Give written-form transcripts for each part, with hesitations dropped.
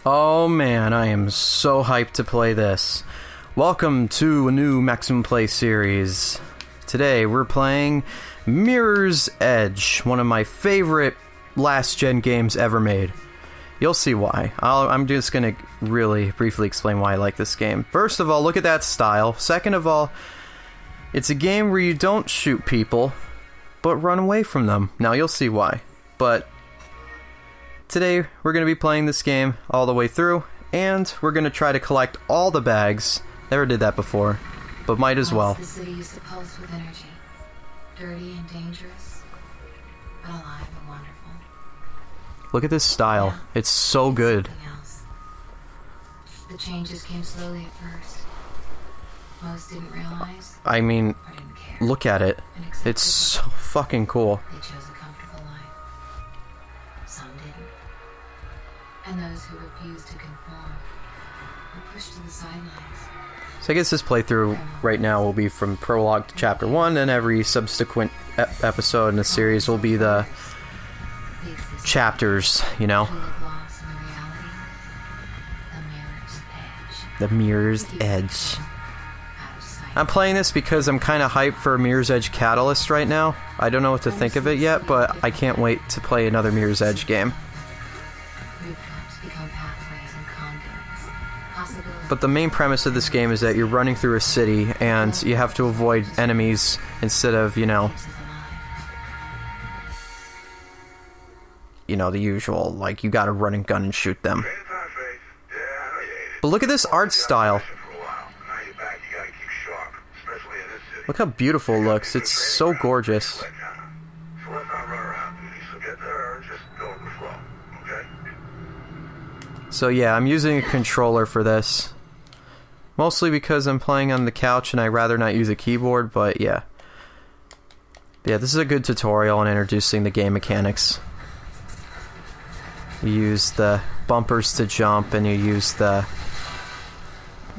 Oh man, I am so hyped to play this. Welcome to a new Maximum Play series. Today we're playing Mirror's Edge, one of my favorite last-gen games ever made. You'll see why. I'm just gonna really briefly explain why I like this game. First of all, look at that style. Second of all, it's a game where you don't shoot people, but run away from them. Now you'll see why. But today we're going to be playing this game all the way through, and we're going to try to collect all the bags. Never did that before, but might as well. The city used to pulse with energy. Dirty and dangerous, but alive and wonderful. Look at this style. Yeah, it's so good. Something else. The changes came slowly at first. Most didn't realize. I mean, Or didn't care. look at it. And accepted It's so fucking cool. They chose a comfortable life. Some didn't. And those who refused to conform were pushed to the sidelines. So I guess this playthrough right now will be from prologue to chapter 1, and every subsequent episode in the series will be the chapters, you know? The Mirror's Edge. I'm playing this because I'm kind of hyped for Mirror's Edge Catalyst right now. I don't know what to think of it yet, but I can't wait to play another Mirror's Edge game. But the main premise of this game is that you're running through a city and you have to avoid enemies instead of, you know, the usual, like, you gotta run and gun and shoot them. But look at this art style. Look how beautiful it looks. It's so gorgeous. So yeah, I'm using a controller for this. Mostly because I'm playing on the couch and I'd rather not use a keyboard, but yeah. Yeah, this is a good tutorial on introducing the game mechanics. You use the bumpers to jump, and you use the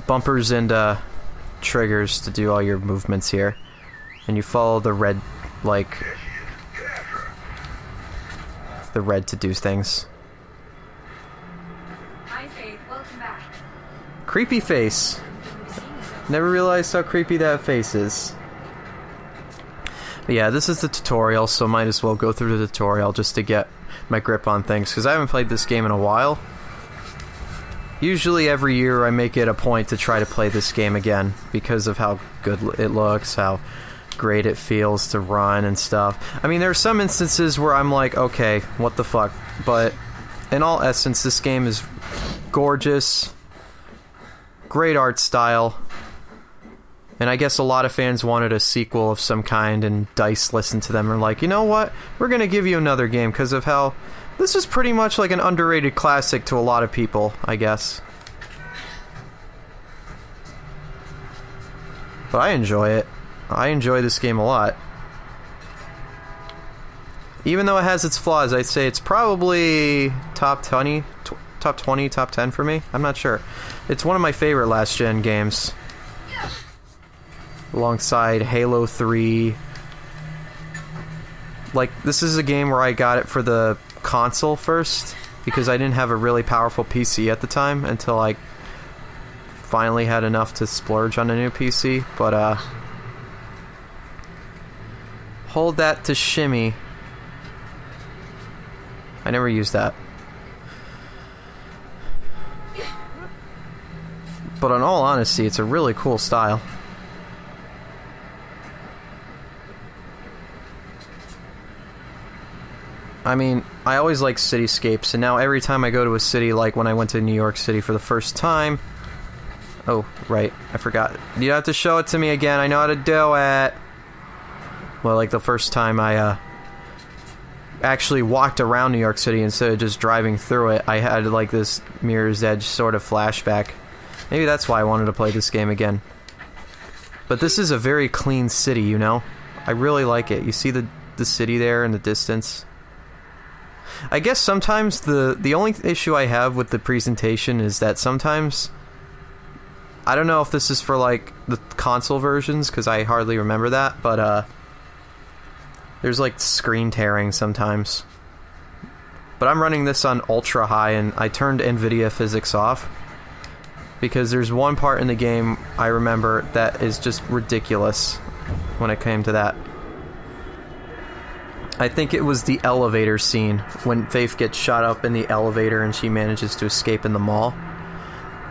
bumpers and triggers to do all your movements here. And you follow the red, like, the red to do things. Hi Faith, welcome back. Creepy face. Never realized how creepy that face is. But yeah, this is the tutorial, so might as well go through the tutorial just to get my grip on things, because I haven't played this game in a while. Usually every year I make it a point to try to play this game again because of how good it looks, how great it feels to run and stuff. I mean, there are some instances where I'm like, okay, what the fuck, but in all essence, this game is gorgeous, great art style, and I guess a lot of fans wanted a sequel of some kind, and DICE listened to them and were like, you know what, we're gonna give you another game because of how this is pretty much like an underrated classic to a lot of people, I guess. But I enjoy it. I enjoy this game a lot. Even though it has its flaws, I'd say it's probably top 20, top 10 for me. I'm not sure. It's one of my favorite last-gen games. Alongside Halo 3. Like, this is a game where I got it for the console first, because I didn't have a really powerful PC at the time until I finally had enough to splurge on a new PC. But, hold that to shimmy. I never used that. But in all honesty, it's a really cool style. I mean, I always like cityscapes, and now every time I go to a city, like when I went to New York City for the first time... Oh, right, I forgot. You have to show it to me again, I know how to do it! Well, like the first time I, actually walked around New York City instead of just driving through it, I had, like, this Mirror's Edge sort of flashback. Maybe that's why I wanted to play this game again. But this is a very clean city, you know? I really like it. You see the city there in the distance? I guess sometimes the only issue I have with the presentation is that sometimes... I don't know if this is for, like, the console versions, because I hardly remember that, but, there's, like, screen tearing sometimes. But I'm running this on ultra high, and I turned NVIDIA physics off. Because there's one part in the game I remember that is just ridiculous when it came to that. I think it was the elevator scene, when Faith gets shot up in the elevator and she manages to escape in the mall.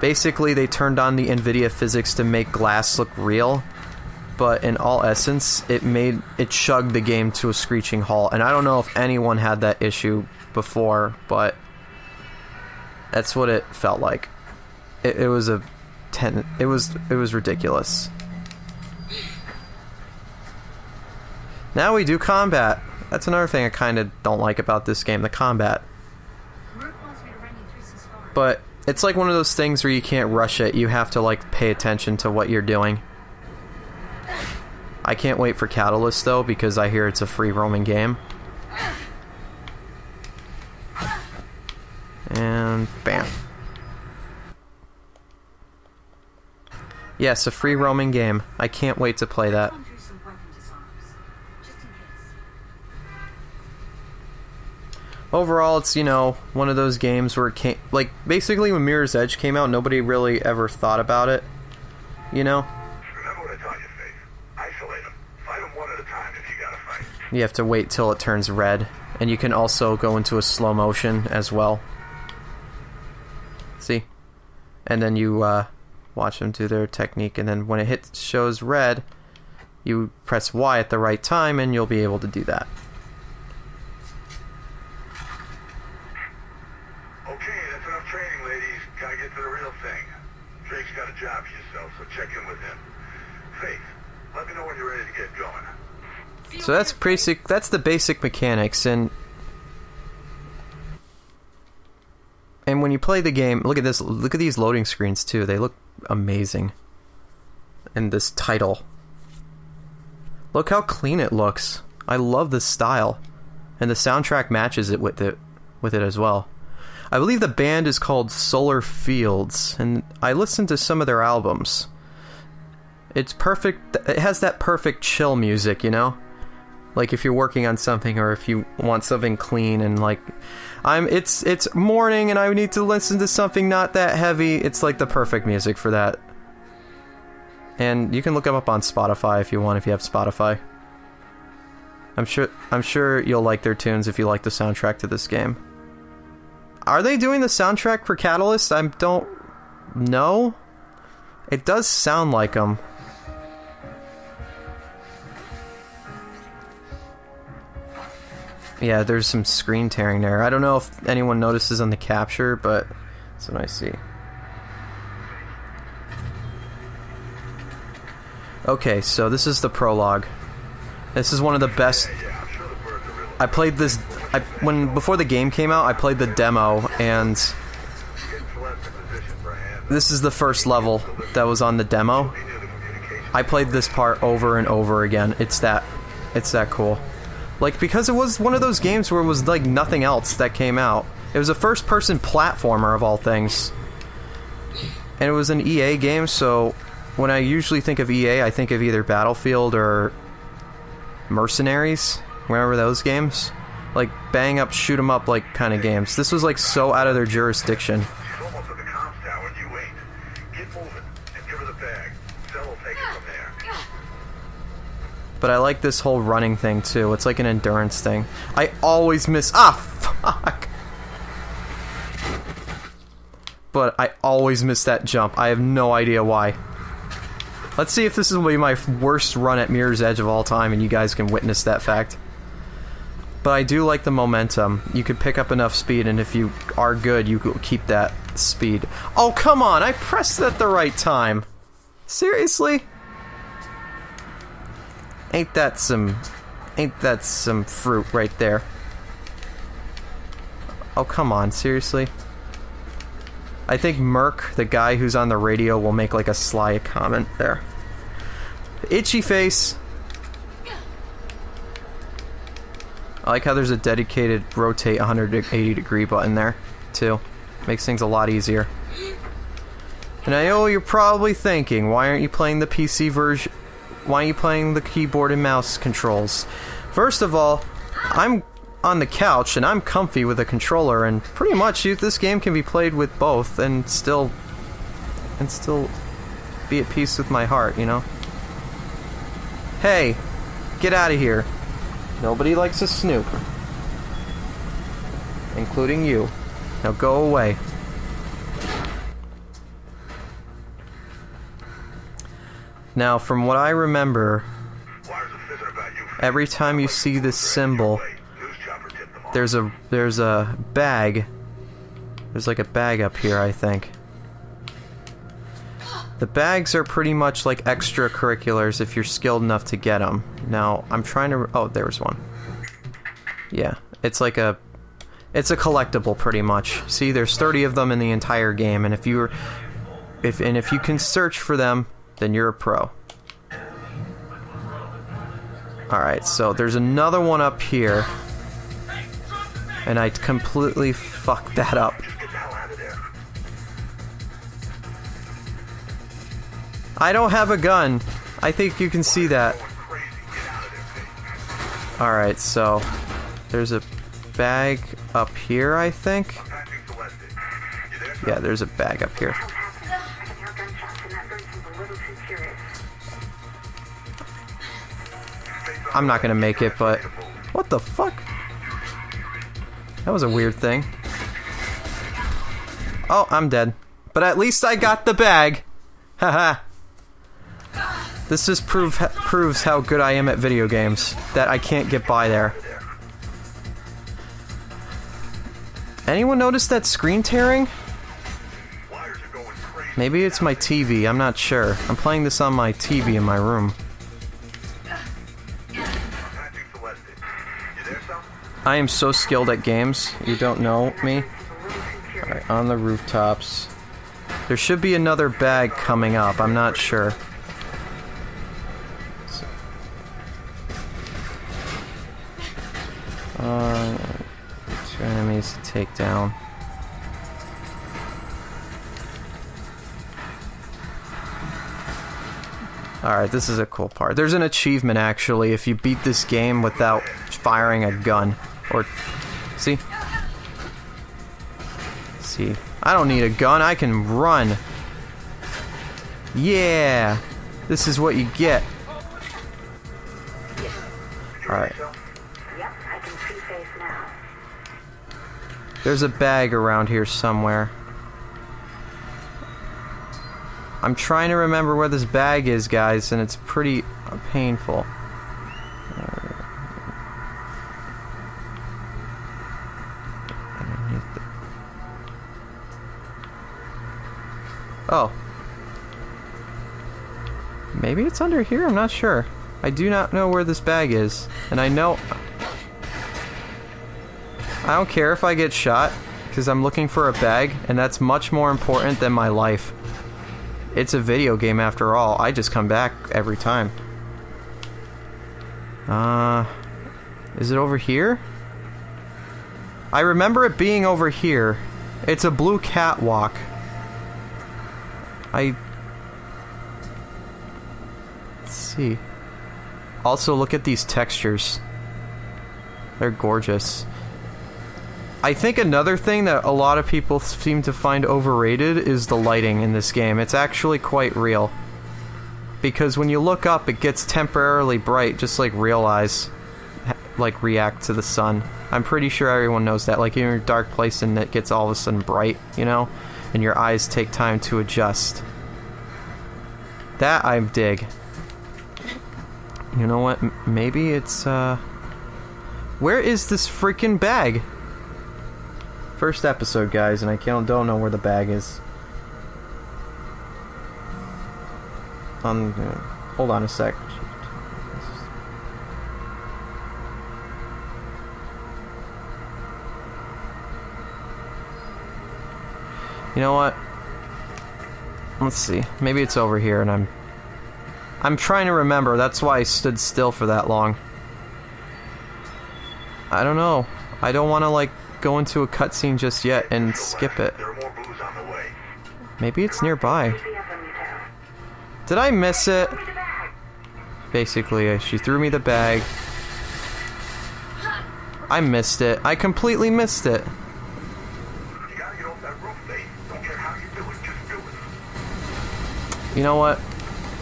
Basically, they turned on the NVIDIA physics to make glass look real, but in all essence, it chugged the game to a screeching halt. And I don't know if anyone had that issue before, but that's what it felt like. It was ridiculous. Now we do combat. That's another thing I kind of don't like about this game, the combat. But it's like one of those things where you can't rush it. You have to like pay attention to what you're doing. I can't wait for Catalyst though, because I hear it's a free roaming game. And bam. Yes, a free roaming game. I can't wait to play that. Overall, it's, you know, one of those games where it came... Like, basically when Mirror's Edge came out, nobody really ever thought about it. You know? Remember what I taught you, Faith. Isolate them. Fight them one at a time if you gotta fight. You have to wait till it turns red. And you can also go into a slow motion as well. See? And then you, watch them do their technique, and then when it shows red, you press Y at the right time, and you'll be able to do that. Okay, that's enough training, ladies. Gotta get to the real thing. Drake's got a job for yourself, so check in with him. Faith, let me know when you're ready to get going. So that's basic. That's the basic mechanics, and when you play the game, look at this. Look at these loading screens too. They look amazing. And this title. Look how clean it looks. I love this style, and the soundtrack matches it with it as well. I believe the band is called Solar Fields, and I listened to some of their albums. It's perfect. It has that perfect chill music, you know? Like if you're working on something, or if you want something clean, and like it's morning and I need to listen to something not that heavy. It's like the perfect music for that. And you can look them up on Spotify if you want, if you have Spotify. I'm sure you'll like their tunes if you like the soundtrack to this game. Are they doing the soundtrack for Catalyst? I don't know. It does sound like them. Yeah, there's some screen tearing there. I don't know if anyone notices on the capture, but that's what I see. Okay, so this is the prologue. This is one of the best. I played this before the game came out. I played the demo, and this is the first level that was on the demo. I played this part over and over again. It's that cool. Like, because it was one of those games where it was like nothing else that came out. It was a first-person platformer of all things. And it was an EA game, so when I usually think of EA, I think of either Battlefield or Mercenaries. Remember those games? Like, bang up, shoot 'em up, like, kind of games. This was, like, so out of their jurisdiction. She's almost at the comms tower, and you wait. Get moving, and give her the bag. Cell will take it from there. But I like this whole running thing, too. It's like an endurance thing. I always miss... Ah, fuck! But I always miss that jump. I have no idea why. Let's see if this will be my worst run at Mirror's Edge of all time, and you guys can witness that fact. But I do like the momentum. You could pick up enough speed, and if you are good, you could keep that speed. Oh, come on! I pressed it at the right time! Seriously? Ain't that some fruit right there? Oh, come on, seriously? I think Merc, the guy who's on the radio, will make like a sly comment there. Itchy face! I like how there's a dedicated rotate 180 degree button there, too. Makes things a lot easier. And I know you're probably thinking, why aren't you playing the PC version? Why are you playing the keyboard and mouse controls? First of all, I'm on the couch, and I'm comfy with a controller, and pretty much this game can be played with both, and still be at peace with my heart, you know? Hey, get out of here. Nobody likes a snoop. Including you. Now go away. Now, from what I remember, every time you see this symbol, there's a bag. There's like a bag up here, I think. The bags are pretty much like extracurriculars if you're skilled enough to get them. Now, I'm trying to... Oh, there's one. Yeah, it's like a... It's a collectible, pretty much. See, there's 30 of them in the entire game, and if you can search for them, then you're a pro. Alright, so there's another one up here. And I completely fucked that up. I don't have a gun. I think you can see that. Alright, so there's a bag up here, I think. Yeah, there's a bag up here. I'm not gonna make it, but... What the fuck? That was a weird thing. Oh, I'm dead. But at least I got the bag! Haha. This just proves how good I am at video games. That I can't get by there. Anyone notice that screen tearing? Maybe it's my TV, I'm not sure. I'm playing this on my TV in my room. I am so skilled at games, you don't know me? Alright, on the rooftops. There should be another bag coming up, I'm not sure. Two enemies to take down. Alright, this is a cool part. There's an achievement, actually, if you beat this game without firing a gun. Or... See? See? I don't need a gun, I can run! Yeah! This is what you get. Alright. There's a bag around here somewhere. I'm trying to remember where this bag is, guys, and it's pretty painful. Oh. Maybe it's under here? I'm not sure. I do not know where this bag is. And I know... I don't care if I get shot, because I'm looking for a bag, and that's much more important than my life. It's a video game after all. I just come back every time. Is it over here? I remember it being over here. It's a blue catwalk. Let's see. Also, look at these textures. They're gorgeous. I think another thing that a lot of people seem to find overrated is the lighting in this game. It's actually quite real. Because when you look up, it gets temporarily bright, just like real eyes like react to the sun. I'm pretty sure everyone knows that. Like you're in a dark place and it gets all of a sudden bright, you know? And your eyes take time to adjust. That I dig. You know what? Maybe it's, where is this freaking bag? First episode, guys, and I don't know where the bag is. Hold on a sec. You know what? Let's see. Maybe it's over here, and I'm trying to remember. That's why I stood still for that long. I don't know. I don't want to, like, go into a cutscene just yet and skip it. Maybe it's nearby. Did I miss it? Basically, she threw me the bag. I missed it. I completely missed it. You gotta get off that roof, Faith. Don't care how you do it, just do it. You know what?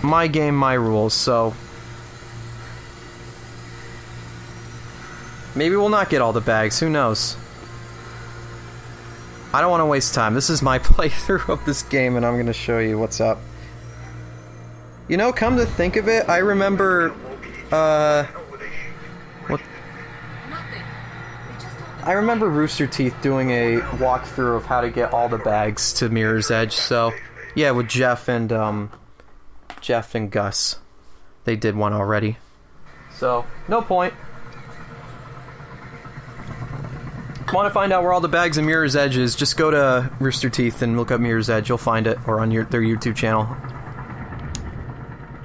My game, my rules, so... Maybe we'll not get all the bags, who knows? I don't want to waste time. This is my playthrough of this game, and I'm going to show you what's up. You know, come to think of it, I remember... What? I remember Rooster Teeth doing a walkthrough of how to get all the bags to Mirror's Edge, so... Yeah, with Jeff and Gus. They did one already. So, no point. Want to find out where all the bags in Mirror's Edge is, just go to Rooster Teeth and look up Mirror's Edge. You'll find it, or on their YouTube channel.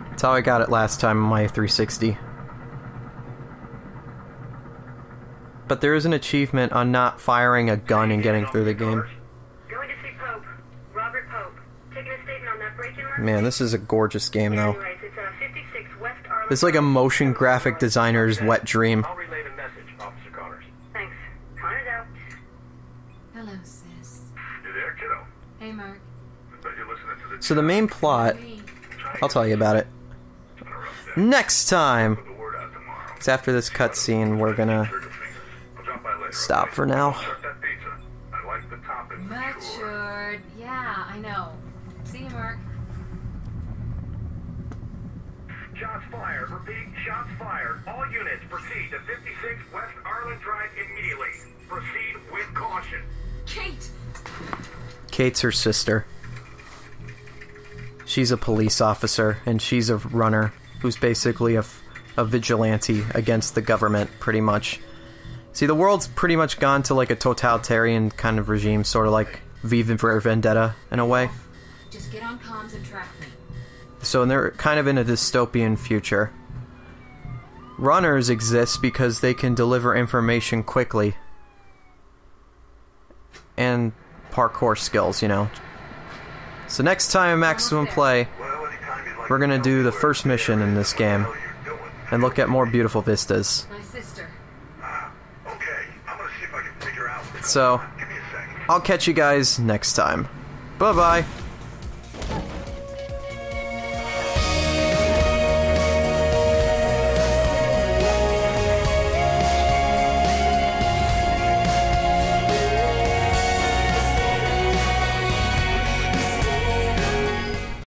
That's how I got it last time on my 360. But there is an achievement on not firing a gun and getting through the game. Going to see Pope. Robert Pope. Taking a statement on that break-in. Man, this is a gorgeous game, though. Anyways, it's 56 West Arlen. It's like a motion graphic designer's wet dream. I'll relay the message, Officer Connors. Thanks. Connor's out. Hello, sis. You there, kiddo? Hey, Mark. I bet you're listening to the So the main plot, Hey. I'll tell you about it It's been a rough day. next time. Put the word out tomorrow. Because after this cutscene, we're gonna I'll drop by later. stop for now. Check that pizza. I like the topping. for sure. Matured. Yeah, I know. See you, Mark. Shots fired. Repeat. Shots fired. All units proceed to 56 West Arlen Drive immediately. Proceed with caution. Kate! Kate's her sister. She's a police officer, and she's a runner who's basically a vigilante against the government, pretty much. See, the world's pretty much gone to like a totalitarian kind of regime, sort of like V for Vendetta, in a way. Just get on comms and track me. So they're kind of in a dystopian future. Runners exist because they can deliver information quickly. And parkour skills, you know. So next time in Maximum Play, we're gonna do the first mission in this game and look at more beautiful vistas. My sister. Okay, I'm gonna see if I can figure out. So, Give me a second. I'll catch you guys next time. Bye-bye.